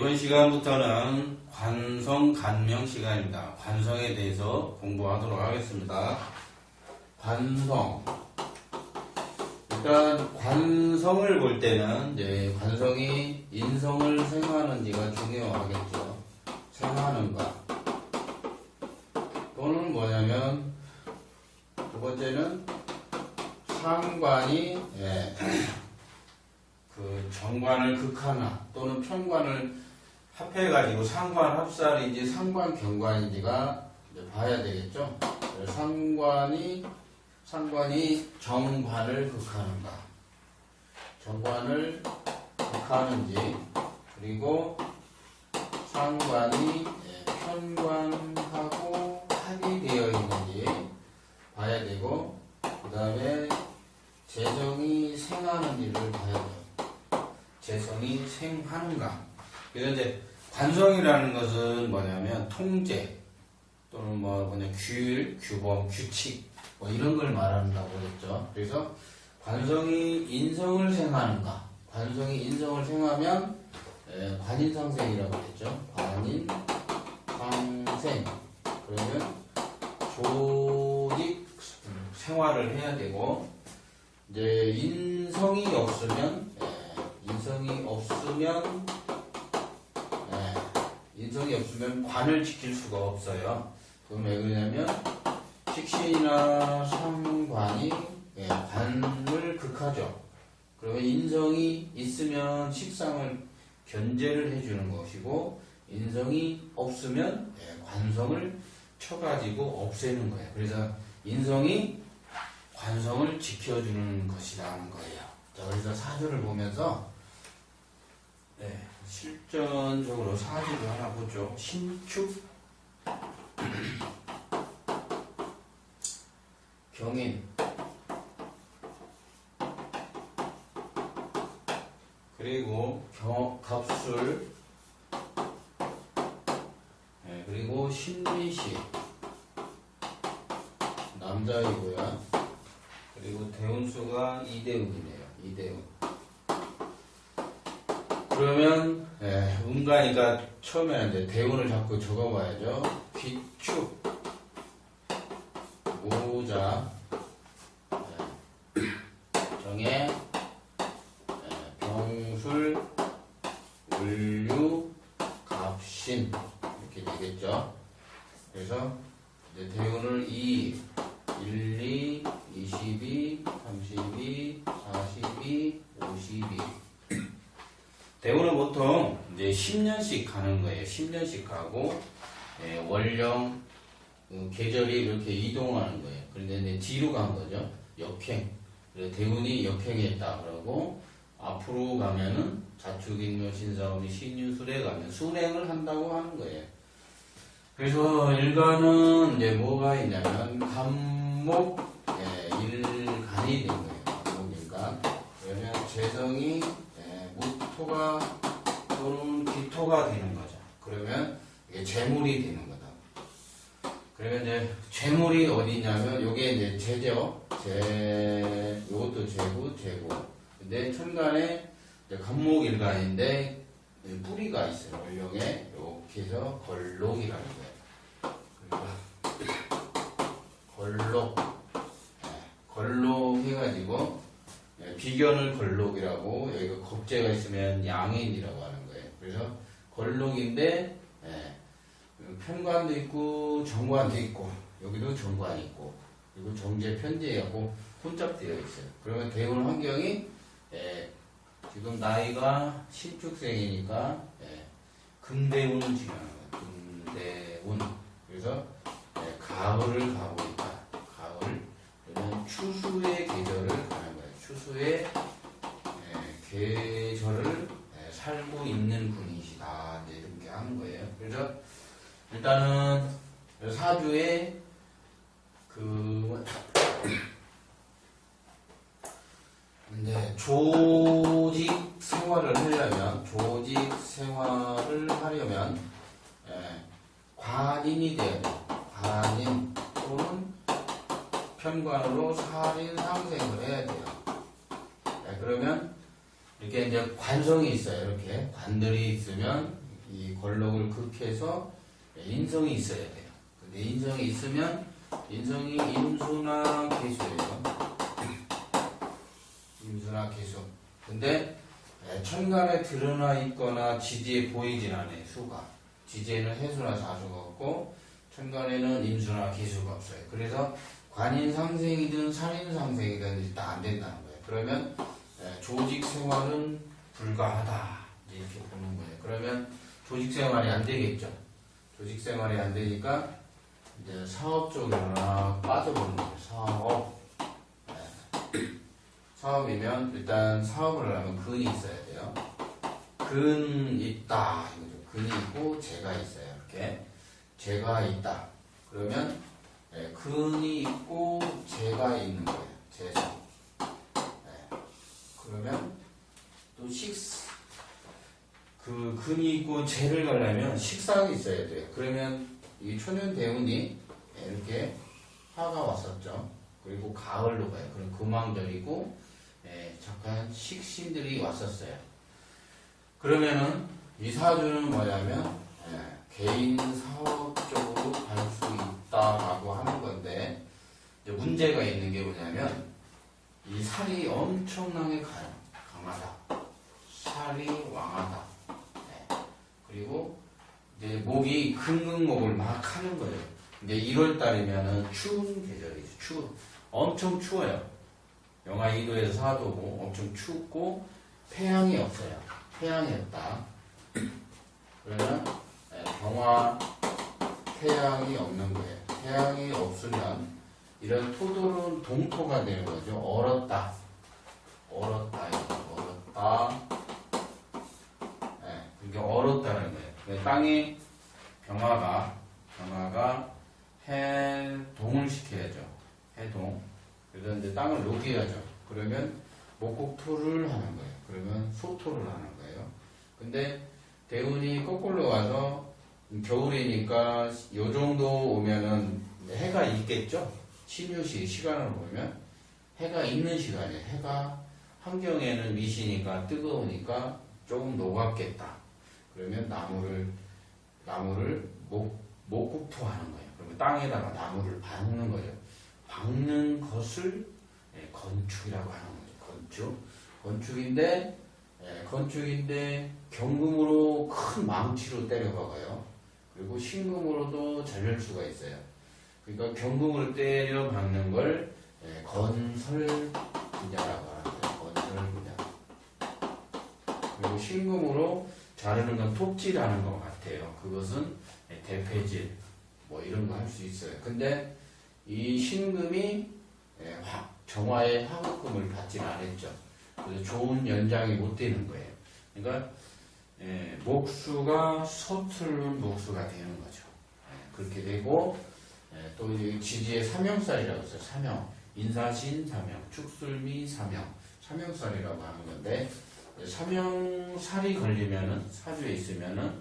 이번 시간부터는 관성, 간명 시간입니다. 관성에 대해서 공부하도록 하겠습니다. 관성. 일단 관성을 볼 때는 이제 관성이 인성을 생하는지가 중요하겠죠. 생하는가. 또는 뭐냐면 두 번째는 상관이 그 정관을 극하나 또는 편관을 합해가지고 상관 합살인지 상관 경관인지가 이제 봐야 되겠죠. 상관이 정관을 극하는가, 정관을 극하는지, 그리고 상관이 편관하고 합의되어 있는지 봐야 되고, 그 다음에 재성이 생하는지를 봐야 돼요. 재성이 생하는가. 그래서 이제 관성이라는 것은 뭐냐면 통제 또는 규율, 규범, 규칙 뭐 이런 걸 말한다고 그랬죠. 그래서 관성이 인성을 생하는가. 관성이 인성을 생하면 관인상생이라고 그랬죠. 관인상생. 그러면 조직 생활을 해야 되고, 이제 인성이 없으면 관을 지킬 수가 없어요. 그럼 왜 그러냐면 식신이나 상관이 관을 극하죠. 그러면 인성이 있으면 식상을 견제를 해주는 것이고, 인성이 없으면 관성을 쳐가지고 없애는 거예요. 그래서 인성이 관성을 지켜주는 것이라는 거예요. 자, 그래서 사주를 보면서 실전적으로 사주를 하나 보죠. 신축, 경인, 그리고 갑술, 그리고 신미시, 남자이고요. 그리고 대운수가 이대운이네요. 이대운. 그러면 운가니까 처음에 이제 대운을 자꾸 적어봐야죠. 귀축, 모자, 정해, 병술, 을류, 갑신 이렇게 되겠죠. 그래서 이제 대운을 2, 1, 2, 22, 32, 42, 52. 대운은 보통 이제 10년씩 가는 거예요. 10년씩 가고, 월령, 계절이 이렇게 이동하는 거예요. 그런데 이제 뒤로 간 거죠. 역행. 그래서 대운이 역행했다 그러고, 앞으로 가면은 자축인묘, 신사오미, 신유술에 가면 순행을 한다고 하는 거예요. 그래서 일간은 이제 뭐가 있냐면, 간목, 일간이 된 거예요. 간목일간. 그러면 재성이 무토가 또는 기토가 되는 거죠. 그러면 이게 재물이 되는 거다. 그러면 이제 재물이 어디냐면 요게 이제 재죠. 요것도 재고. 근데 천간에 간목일간인데 뿌리가 있어요. 월령에 이렇게 해서 걸록이라는 거예요. 걸록 해가지고 비견을 걸록이라고, 여기가 겁재가 있으면 양인이라고 하는 거예요. 그래서 걸록인데 편관도 있고 정관도 있고, 여기도 정관이 있고, 그리고 정제 편제하고 혼잡되어 있어요. 그러면 대운 환경이 지금 나이가 신축생이니까 금대운을 지나는 거예요. 금대운. 그래서 가을을 가고 있다. 가을. 그러면 추수의 계절을 가는 거예요. 추수의 계절을 살고 있는 분이시다. 이제 이렇게 하는 거예요. 그래서 일단은 사주에 이제 조직 생활을 하려면 관인이 돼야 돼요. 관인 또는 편관으로 살인상생을 해야 돼요. 그러면 이렇게 이제 관성이 있어요. 이렇게 관들이 있으면 이 권력을 극해서 인성이 있어야 돼요. 근데 인성이 있으면 인성이 임수나 계수예요. 임수나 계수. 근데 천간에 드러나 있거나 지지에 보이진 않아요. 수가. 지지에는 해수나 자수가 없고 천간에는 임수나 계수가 없어요. 그래서 관인상생이든 살인상생이든 일단 안 된다는 거예요. 그러면 조직 생활은 불가하다 이렇게 보는 거예요. 그러면 조직 생활이 안 되겠죠. 조직 생활이 안 되니까 이제 사업 쪽으로나 빠져보는 거예요. 사업. 사업이면 일단 사업을 하려면 근이 있어야 돼요. 근 있다 이거죠. 근이 있고 재가 있어요. 이렇게 재가 있다. 그러면 근이 있고 재가 있는 거예요. 재성. 그러면 또 그 근이 있고 재를 가려면 식상이 있어야 돼요. 그러면 이 초년대운이 이렇게 화가 왔었죠. 그리고 가을로 가요. 그럼 금왕절이고 잠깐 식신들이 왔었어요. 그러면은 이 사주는 뭐냐면 개인 사업 쪽으로 갈 수 있다라고 하는 건데 이제 문제가 있는 게 뭐냐면 이 살이 엄청나게 강하다. 살이 왕하다. 그리고 이제 목이 금극목을 막 하는 거예요. 이제 1월 달이면은 추운 계절이죠. 엄청 추워요. 영하 2도에서 4도고 엄청 춥고 태양이 없어요. 태양이 없다. 그러면 병화 태양이 없는 거예요. 태양이 없으면 이런 토돌은 동토가 되는 거죠. 얼었다. 그게 얼었다는 거예요. 땅에 병화가 해동을 시켜야죠. 해동. 그래서 이제 땅을 녹여야죠. 그러면 목국토를 하는 거예요. 그러면 소토를 하는 거예요. 근데 대운이 거꾸로 와서 겨울이니까 요 정도 오면은 해가 있겠죠? 신유시 시간을 보면 해가 있는 시간이에요. 해가 환경에는 미시니까 뜨거우니까 조금 녹았겠다. 그러면 나무를 목국토하는 거예요. 그러면 땅에다가 나무를 박는 거죠. 박는 것을 건축이라고 하는 거죠. 건축인데 경금으로 큰 망치로 때려박아요. 그리고 신금으로도 잘 열 수가 있어요. 그러니까 경금으로 때려 박는 걸 건설 분야라고 하는 거예요. 건설 분야. 그리고 신금으로 자르는 건 톱질하는 것 같아요. 그것은 대패질 뭐 이런 거 할 수 있어요. 근데 이 신금이 정화의 화급금을 받지는 않았죠. 그래서 좋은 연장이 못 되는 거예요. 그러니까 목수가 서투른 목수가 되는 거죠. 그렇게 되고 또 지지의 삼형살이라고 있어요. 삼형, 인사신 삼형, 축술미 삼형, 삼형살이라고 하는 건데 삼형살이 걸리면은 사주에 있으면은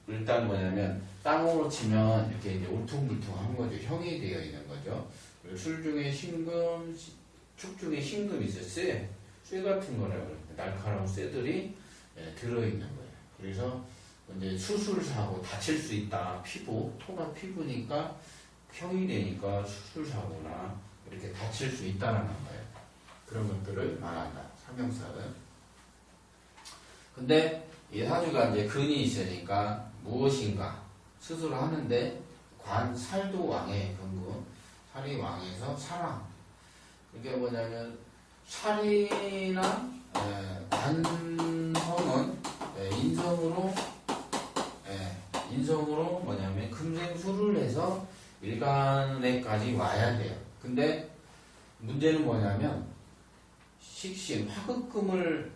일단 뭐냐면 땅으로 치면 이렇게 이제 울퉁불퉁한 거죠. 형이 되어 있는 거죠. 그리고 술 중에 신금, 축 중에 신금이 있어요. 쇠 같은 거라고 해요. 날카로운 쇠들이 들어있는 거예요. 그래서 이제 수술사고 다칠 수 있다. 토가 피부니까 형이 되니까 수술사고나 이렇게 다칠 수 있다는 거예요. 그런 것들을 말한다. 삼형살은. 근데 이 사주가 이제 근이 있으니까 무엇인가 스스로 하는데 살도 왕의 근금, 살이 왕에서 사랑. 그게 뭐냐면 살이나 관성은 인성으로 뭐냐면 금생수를 해서 일간에까지 와야 돼요. 근데 문제는 뭐냐면 식신 화급금을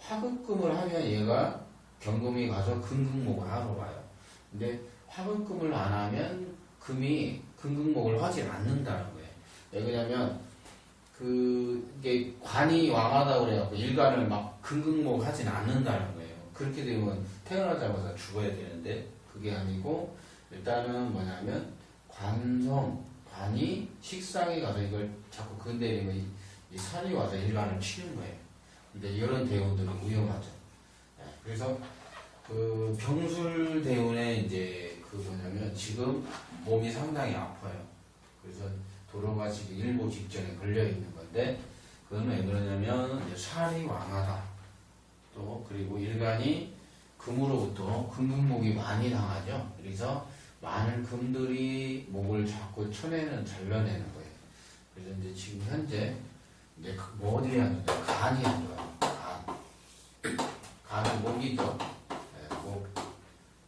하면 얘가 경금이 가서 금극목을 하러 와요. 근데 화급금을 안 하면 금이 금극목을 하지 않는다는 거예요. 왜 그러냐면 이게 관이 왕하다고 그래갖고 일간을 막 금극목 하진 않는다는 거예요. 그렇게 되면 태어나자마자 죽어야 되는데 그게 아니고 일단은 뭐냐면 관이 식상에 가서 이걸 자꾸 건드리면 이 산이 와서 일간을 치는 거예요. 근데 이런 대운들은 위험하죠. 그래서 그 병술대운에 이제 그 뭐냐면 지금 몸이 상당히 아파요. 그래서 돌아가시기 일보 직전에 걸려 있는 건데 그건 왜 그러냐면 이제 살이 왕하다. 또 그리고 일간이 금으로부터 금분목이 많이 당하죠. 그래서 많은 금들이 목을 자꾸 쳐내는 잘라내는 거예요. 그래서 이제 지금 현재 이제 뭐 어디에 안 좋아요? 간이 안 좋아요. 간은 목이죠. 네, 목,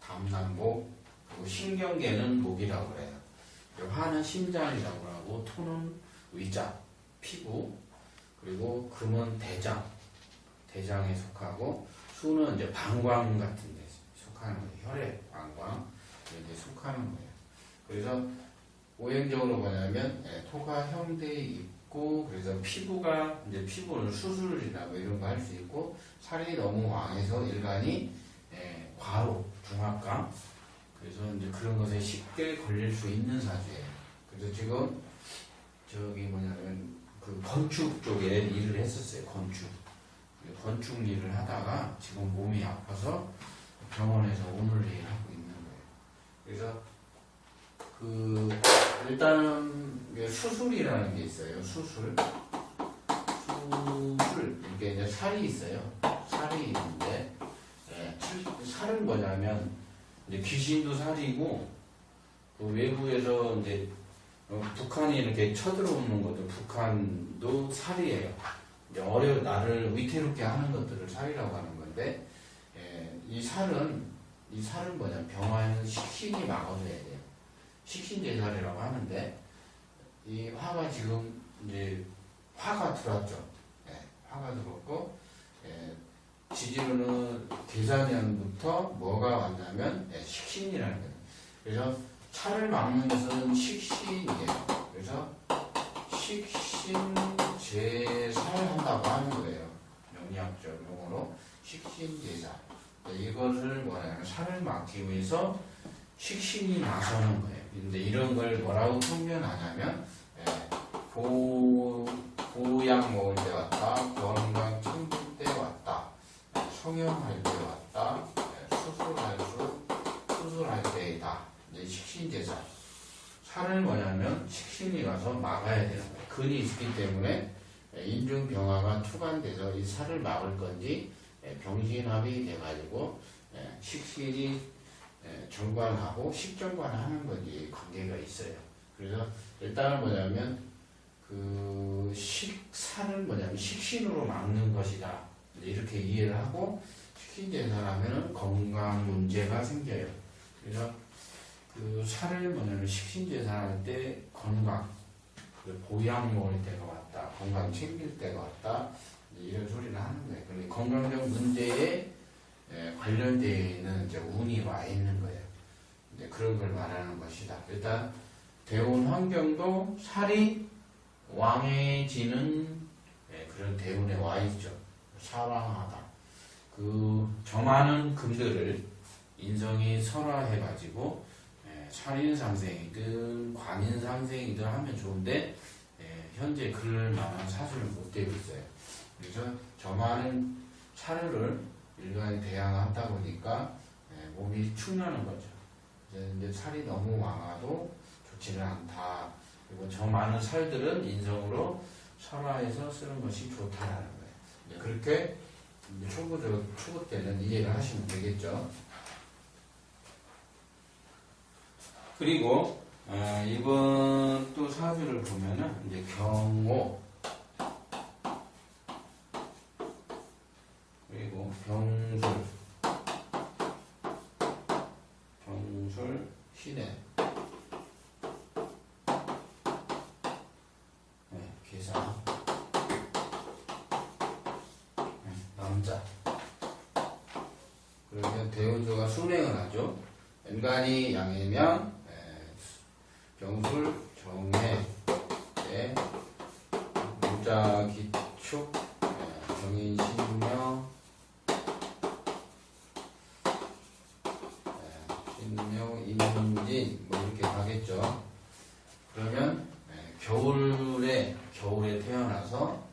담낭목, 그리고 신경계는 목이라고 그래요. 화는 심장이라고 하고 토는 위장, 피부, 그리고 금은 대장, 대장에 속하고 수는 이제 방광 같은 데 속하는 거예요. 혈액, 방광 이런 데 속하는 거예요. 그래서 오행적으로 뭐냐면 토가 형대에 있고 그래서 피부가 이제 피부는 수술이나 뭐 이런 거 할 수 있고 살이 너무 왕해서 일간이 과로, 중압감 그래서 이제 그런 것에 쉽게 걸릴 수 있는 사주예요. 그래서 지금 저기 뭐냐면 그 건축 쪽에 일을 했었어요. 건축 일을 하다가 지금 몸이 아파서 병원에서 오늘 내일 하고 있는 거예요. 그래서 그 일단은 수술이라는 게 있어요. 수술 이렇게 이제 살이 있어요. 살이 있는데 살은 뭐냐면 이제 귀신도 살이고 그 외부에서 이제 북한이 이렇게 쳐들어오는 것도 북한도 살이에요. 이제 나를 위태롭게 하는 것들을 살이라고 하는 건데 이 살은 뭐냐면 병화에는 식신이 막아줘야 돼요. 식신제살이라고 하는데 이 화가 지금 이제 화가 들어왔죠. 화가 들어왔고 지지로는 계산년부터 뭐가 왔냐면 식신이라는 거예요. 그래서 차를 막는 것은 식신이에요. 그래서 식신제살한다고 하는 거예요. 명리학적 용어로 식신제살. 이것을 뭐냐면 살을 막기 위해서 식신이 나서는 거예요. 근데 이런 걸 뭐라고 표현하냐면 보약 먹을 때 왔다, 건강 챙길 때 왔다, 성형할 때 왔다, 수술할 때이다. 식신제살. 살을 뭐냐면 식신이 가서 막아야 되는 거예요. 근이 있기 때문에 인중병화가 투간돼서 이 살을 막을 건지 병신합이 돼가지고 식신이 정관하고 식정관하는 건지 관계가 있어요. 그래서 일단은 뭐냐면 그 살은 뭐냐면 식신으로 막는 것이다. 이렇게 이해를 하고 식신제살하면은 건강 문제가 생겨요. 그래서 그 살을 뭐냐면 식신제살할 때 건강, 보약 먹을 때가 왔다, 건강 챙길 때가 왔다 이런 소리를 하는 거예요. 그런데 건강적 문제에 관련되어 있는 이제 운이 와 있는 거예요. 이제 그런 걸 말하는 것이다. 일단 대운 환경도 살이 왕해지는 그런 대운에 와 있죠. 사왕하다. 그 점하는 금들을 인성이 설화해가지고 살인상생이든 관인상생이든 하면 좋은데 현재 그럴 만한 사주를 못 되고 있어요. 그래서 점하는 차를 일간이 대항하다 보니까 몸이 축나는 거죠. 이제 살이 너무 왕아도 좋지는 않다. 그리고 저 많은 살들은 인성으로 설화해서 쓰는 것이 좋다라는 거예요. 그렇게 초보 때는 이해를 하시면 되겠죠. 그리고 이번 또 사주를 보면은 이제 경호 그리고 병술 신해 계사 남자 그러면 대운수가 순행을 하죠. 인간이 양이면 병술 정해 무자 기축 정인 신명 임진 뭐 이렇게 가겠죠. 그러면 겨울에 태어나서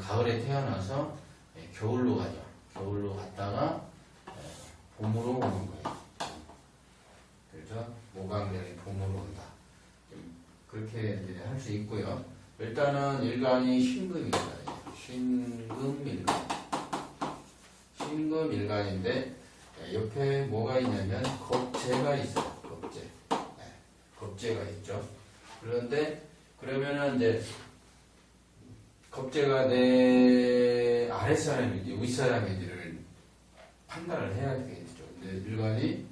가을에 태어나서 겨울로 가죠. 겨울로 갔다가 봄으로 오는 거예요. 그래서 모강대는 봄으로 온다. 그렇게 이제 할 수 있고요. 일단은 일간이 신금일간이에요. 신금일간. 신금일간인데 옆에 뭐가 있냐면 겁재가 있어요. 겁재. 네, 겁재가 있죠. 그런데 그러면은 이제 겁재가 내 아랫사람인지 윗사람인지를 판단을 해야 되겠죠. 근데 일간이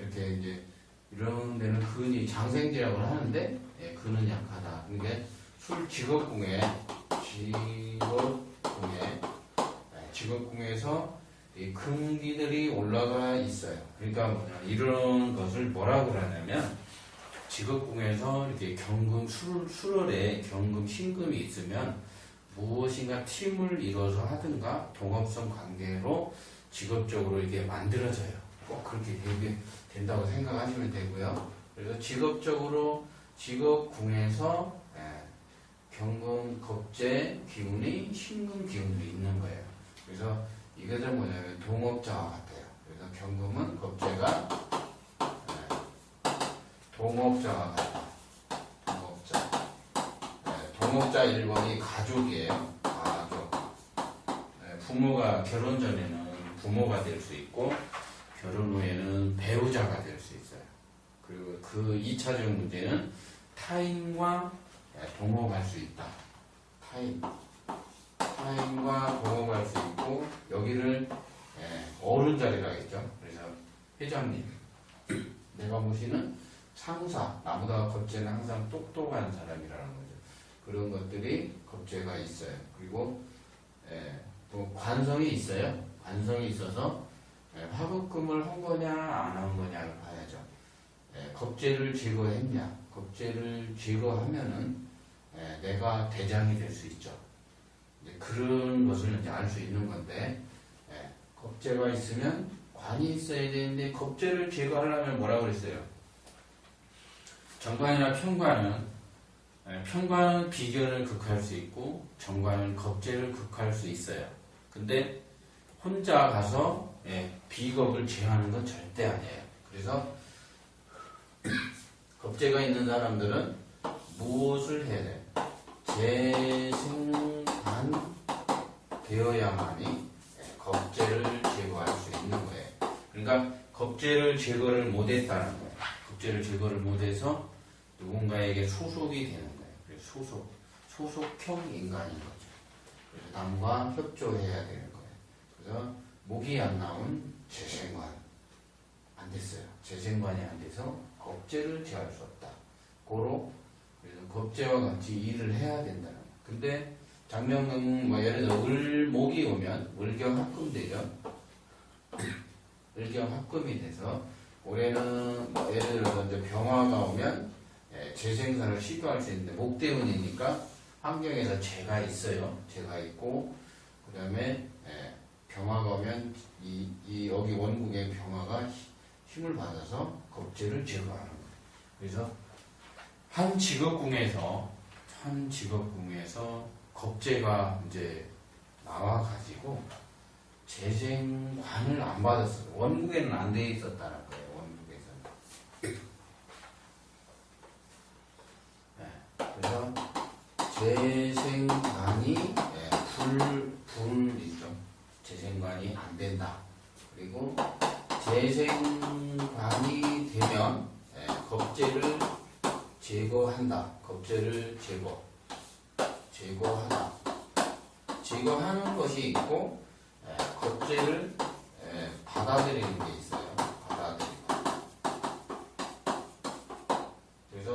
이렇게 이제 이런 데는 근이 장생지라고 하는데 근은 약하다. 그러니까 술 직업궁에서 이 금기들이 올라가 있어요. 그러니까 뭐냐 이런 것을 뭐라고 그러냐면 직업궁에서 이렇게 경금 술월에 경금 신금이 있으면 무엇인가 팀을 이뤄서 하든가 동업성 관계로 직업적으로 이게 만들어져요. 꼭 그렇게 된다고 생각하시면 되고요. 그래서 직업적으로 직업궁에서 경금 겁재 기운이 신금 기운도 있는 거예요. 그래서 이것은 뭐냐면 동업자와 같아요. 그래서 경금은 겁재가 동업자와 같다. 동업자 1번이 가족이에요. 가족. 부모가 결혼 전에는 부모가 될 수 있고 결혼 후에는 배우자가 될 수 있어요. 그리고 그 2차적 문제는 타인과 동업할 수 있다. 타인과 동업할 수 있고 여기를 어른 자리라 했죠. 그래서 회장님, 내가 모시는 상사, 나보다 겁재는 항상 똑똑한 사람이라는 거죠. 그런 것들이 겁재가 있어요. 그리고 또 관성이 있어요. 관성이 있어서 화급금을 한 거냐 안 한 거냐를 봐야죠. 겁재를 제거했냐. 겁재를 제거하면은 내가 대장이 될 수 있죠. 이제 그런 것을 이제 알 수 있는 건데 겁재가 있으면 관이 있어야 되는데 겁재를 제거하려면 뭐라고 그랬어요? 정관이나 편관은 비견을 극할 수 있고 정관은 겁재를 극할 수 있어요. 근데 혼자 가서 비겁을 제하는 건 절대 아니에요. 그래서 겁재가 있는 사람들은 무엇을 해야 돼요? 재생관 되어야만이 겁재를 제거할 수 있는 거예요. 그러니까 겁재를 제거를 못했다는 거예요. 겁재를 제거를 못해서 누군가에게 소속이 되는 거예요. 그래서 소속형 인간인 거죠. 그래서 남과 협조해야 되는 거예요. 그래서 목이 안 나온 재생관 안 됐어요. 재생관이 안 돼서 겁재를 제할 수 없다. 고로 그래서 겁재와 같이 일을 해야 된다는 거예요. 근데 장명금 뭐 예를 들어 을목이 오면 을경합금 되죠. 을경합금이 돼서 올해는 뭐 예를 들어서 이제 병화가 오면 재생산을 시도할 수 있는데 목 때문이니까 환경에서 재가 있어요. 재가 있고 그 다음에 병화가 오면 이 여기 원국의 병화가 힘을 받아서 겁재를 제거하는 거예요. 그래서 한 직업궁에서 겁재가 이제 나와 가지고 재생관을 안 받았어요. 원국에는 안 돼 있었다는 거예요. 그래서 재생관이 불이죠. 재생관이 안 된다. 그리고 재생관이 되면 겁재를 제거한다. 겁재를 제거하다. 제거하는 것이 있고 겁재를 받아들이는 게 있어요. 받아들이고. 그래서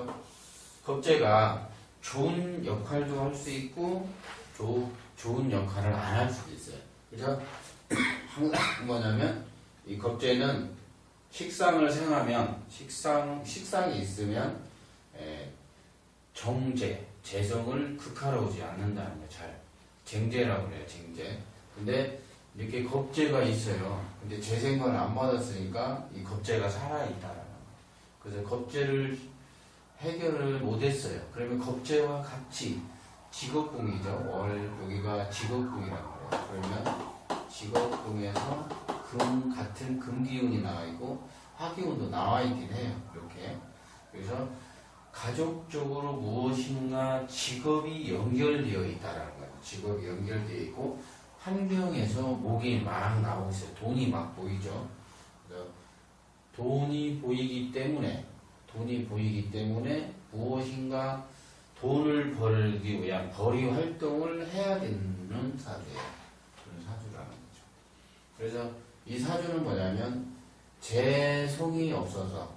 겁재가 좋은 역할도 할 수 있고 좋은 역할을 안 할 수도 있어요. 그래서 항상 뭐냐면 이 겁재는 식상을 생하면 식상이 있으면 재성을 극하러 오지 않는다는 거예요. 잘 쟁재라고 그래요. 쟁재. 근데 이렇게 겁재가 있어요. 근데 재생관을 안 받았으니까 이 겁재가 살아있다라는 거예요. 그래서 겁재를 해결을 못했어요. 그러면 겁재와 같이 직업궁이죠. 여기가 직업궁이라고 해요. 그러면 직업궁에서 같은 금기운이 나와 있고 화기운도 나와 있긴 해요. 이렇게. 그래서 가족적으로 무엇인가 직업이 연결되어 있다라는 거예요. 직업이 연결되어 있고 환경에서 목이 막 나오고 있어요. 돈이 막 보이죠. 그래서 돈이 보이기 때문에 무엇인가 돈을 벌기 위한 벌이 활동을 해야 되는 사주예요. 그런 사주라는 거죠. 그래서 이 사주는 뭐냐면 재성이 없어서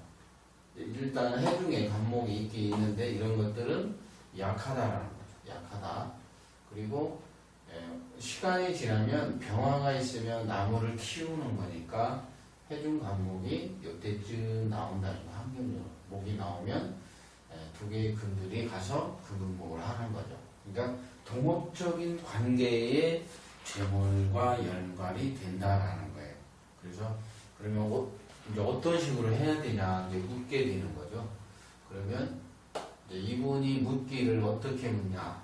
일단 해중에 간목이 있긴 있는데 이런 것들은 약하다라는 거죠. 약하다. 그리고 시간이 지나면 병화가 있으면 나무를 키우는 거니까 해중 간목이 이때쯤 나온다는 거. 환경적으로 목이 나오면 두 개의 금들이 가서 금은목을 하는 거죠. 그러니까 동업적인 관계에 재물과 연관이 된다라는 거예요. 그래서 그러면 이제 어떤 식으로 해야 되냐 이제 묻게 되는 거죠. 그러면 이제 이분이 묻기를 어떻게 묻냐?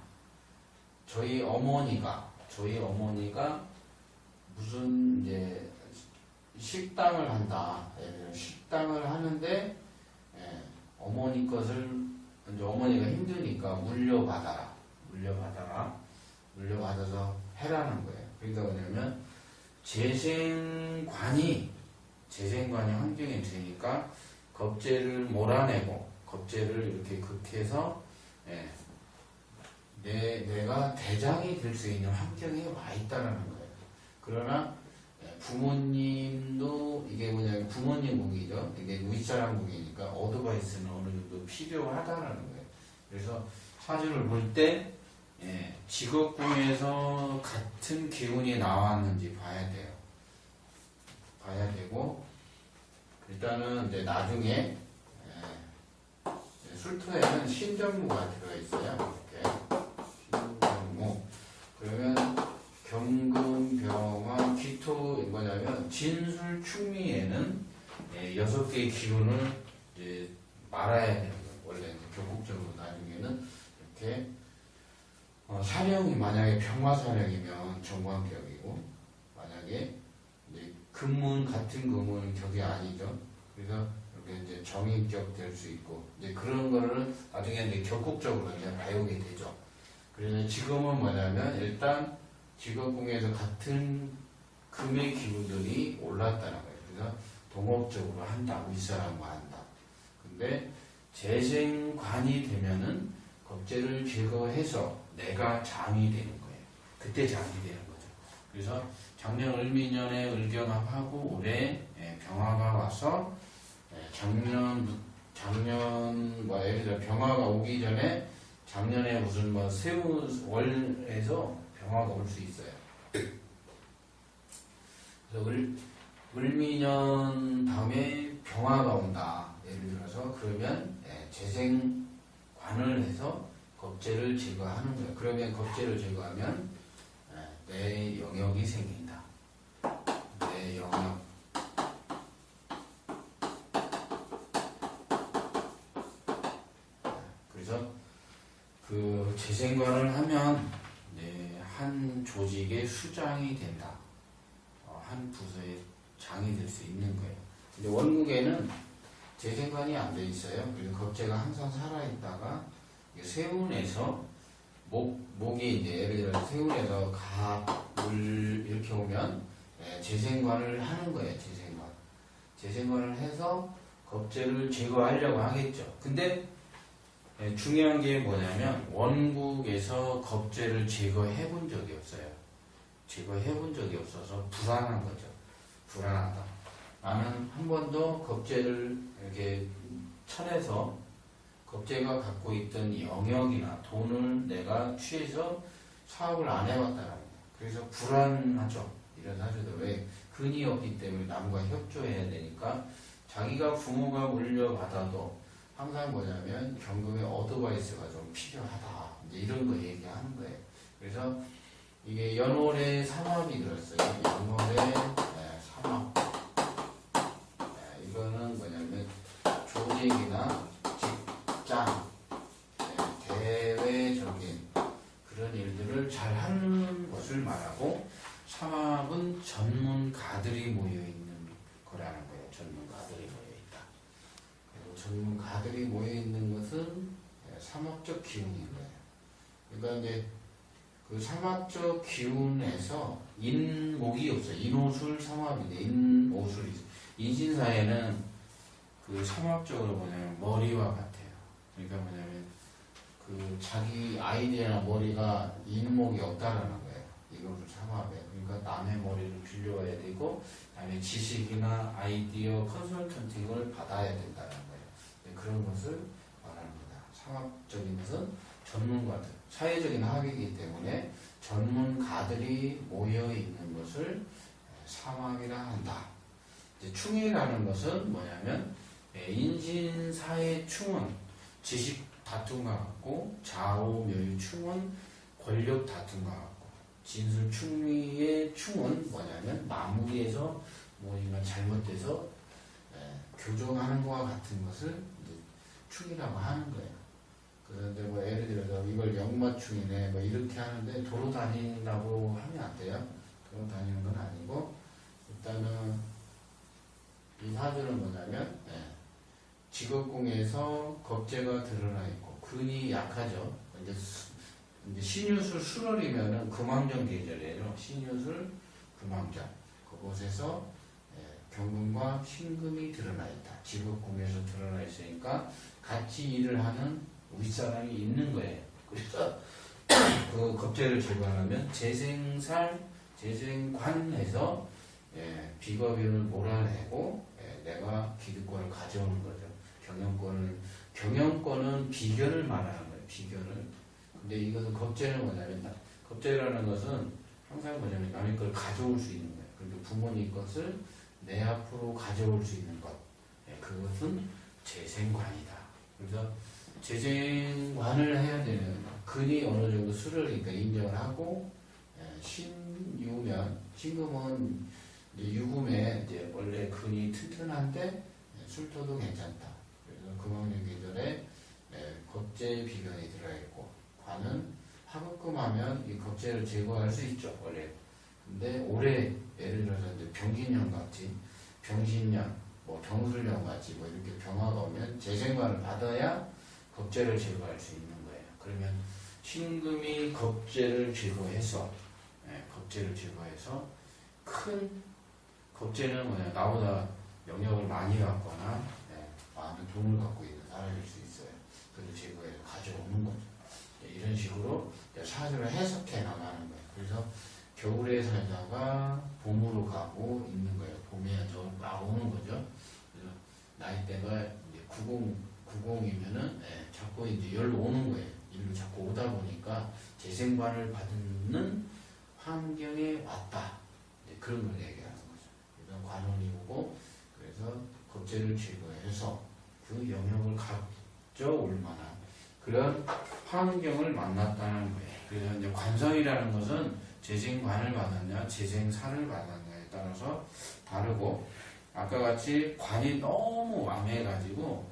저희 어머니가 무슨 이제 식당을 한다. 식당을 하는데 어머니 것을 이제 어머니가 힘드니까 물려받아서 해라는 거예요. 그러니까 뭐냐면 재생관이 환경에 드니까 겁재를 몰아내고 겁재를 이렇게 극해서 내가 대장이 될 수 있는 환경에 와 있다라는 거예요. 그러나 부모님도 이게 뭐냐면 부모님 무기죠. 이게 윗사람 무기니까 어드바이스는 어느 정도 필요하다라는 거예요. 그래서 사주를 볼 때 직업궁에서 같은 기운이 나왔는지 봐야 돼요. 봐야 되고 일단은 이제 나중에 술토에는 신정무가 들어가 있어요. 이렇게 신정무. 그러면 경금, 병화, 기토 뭐냐면 진술, 충미에는 6개의 기운을 이제 말아야 되는 거예요. 원래 이제 교국적으로 나중에는 이렇게 사령이 만약에 병화사령이면 정관격이고 만약에 이제 같은 금은 격이 아니죠. 그래서 이렇게 이제 정인격 될 수 있고 이제 그런 거를 나중에 이제 격국적으로 이제 배우게 되죠. 그래서 지금은 뭐냐면 일단 직업궁에서 같은 금의 기운들이 올랐다는 거예요. 그래서 동업적으로 한다. 윗사람과 한다. 근데 재생관이 되면은 겁재를 제거해서 내가 장이 되는 거예요. 그때 장이 되는 거죠. 그래서 작년 을미년에 을경합하고 올해 병화가 와서 작년 뭐 예를 들어 병화가 오기 전에 작년에 무슨 뭐 세우월에서 병화가 올 수 있어요. 그래서 을미년 다음에 병화가 온다. 예를 들어서 그러면 재생관을 해서 겁재를 제거하는 거예요. 그러면 겁재를 제거하면 내 영역이 생긴다. 내 영역. 그래서 그 재생관을 하면 한 조직의 수장이 된다. 한 부서의 장이 될 수 있는 거예요. 근데 원국에는 재생관이 안 돼 있어요. 그래서 겁재가 항상 살아있다가 세운에서 목이 이제 예를 들어 세운에서 물 이렇게 오면 재생관을 하는 거예요. 재생관을 해서 겁재를 제거하려고 하겠죠. 근데 중요한 게 뭐냐면 원국에서 겁재를 제거해 본 적이 없어요. 제거해 본 적이 없어서 불안한 거죠. 불안하다. 나는 한 번도 겁재를 이렇게 쳐내서 겁재가 갖고 있던 영역이나 돈을 내가 취해서 사업을 안 해봤다는 거예요. 그래서 불안하죠. 이런 사주들. 왜? 근이 없기 때문에 남과 협조해야 되니까 자기가 부모가 물려받아도 항상 뭐냐면 경금의 어드바이스가 좀 필요하다. 이제 이런 거 얘기하는 거예요. 그래서 이게 연월에 삼합이 들었어요. 연월에 삼합. 이거는 뭐냐면 조직이나 직장, 대외적인 그런 일들을 잘 하는 것을 말하고 삼합은 전문가 전문가들이 모여있는 거라는 거예요. 전문가들이 모여있다. 그리고 전문가들이 모여있는 것은 삼합적 기운인 거예요. 그러니까 이제 그 삼합적 기운에서 인목이 없어요. 인오술 삼합인데 인오술이 있어요. 인신사에는 그 삼합적으로 뭐냐면 머리와 같아요. 그러니까 뭐냐면 그 자기 아이디어나 머리가 인목이 없다라는 거예요. 이거를 삼합에. 그러니까 남의 머리를 빌려와야 되고 남의 지식이나 아이디어 컨설턴팅을 받아야 된다는 거예요. 그런 것을 말하는 거다. 삼합적인 것은 전문가들, 사회적인 합이기 때문에 전문가들이 모여 있는 것을 삼합이라 한다. 이제 충이라는 것은 뭐냐면 인신사의 충은 지식 다툼과 같고 좌우묘의 충은 권력 다툼과 같고 진술충리의 충은 뭐냐면 마무리에서 뭐가 잘못돼서 교정하는 것과 같은 것을 이제 충이라고 하는 거예요. 그런데 뭐 예를 들어서 이걸 역마충이네 뭐 이렇게 하는데 도로 다니라고 하면 안 돼요. 도로 다니는 건 아니고 일단은 이 사주는 뭐냐면 직업궁에서 겁재가 드러나 있고 근이 약하죠. 이제 신유술 술월이면은 금왕정 계절이에요. 신유술 금왕정 그곳에서 경금과 신금이 드러나 있다. 직업궁에서 드러나 있으니까 같이 일을 하는 윗사람이 있는 거예요. 그래서 그 겁재를 제거하면 재생관에서 비겁인을 몰아내고 내가 기득권을 가져오는 거죠. 경영권은 비견을 말하는 거예요. 비견을. 근데 이것은 겁재는 뭐냐면 겁재라는 것은 항상 뭐냐면 남의 걸 가져올 수 있는 거예요. 그러니까 부모님 것을 내 앞으로 가져올 수 있는 것. 그것은 재생관이다. 그래서 재생관을 해야 되는 근이 어느 정도 수르니까 인정을 하고 신유면 신금은 이제 유금에 이제 원래 근이 튼튼한데 술토도 괜찮다. 그래서 금왕년 계절에 겁재 비견이 들어있고 관은 하급금하면 이 겁재를 제거할 수 있죠 원래. 근데 올해 예를 들어서 이제 병신년 같이 병신년 뭐 병술년 같이 뭐 이렇게 병화가 오면 재생관을 받아야 겁재를 제거할 수 있는 거예요. 그러면 신금이 겁재를 제거해서 큰 겁재는 뭐냐 나보다 영역을 많이 갖거나 많은 돈을 갖고 있는 사람일 수 있어요. 그래서 제거해서 가져오는 거죠. 이런 식으로 사주를 해석해 나가는 거예요. 그래서 겨울에 살다가 봄으로 가고 있는 거예요. 봄에 저 나오는 거죠. 그래서 나이대가 이제 90이면은 자꾸 이제 열로 오는 거예요. 일로 자꾸 오다 보니까 재생관을 받는 환경에 왔다. 그런 걸 얘기하는 거죠. 그래서 관원이 오고 그래서 겁재를 제거해서 그 영역을 가져올 만한 그런 환경을 만났다는 거예요. 그래서 이제 관성이라는 것은 재생관을 받았냐, 재생산을 받았냐에 따라서 다르고 아까 같이 관이 너무 왕해가지고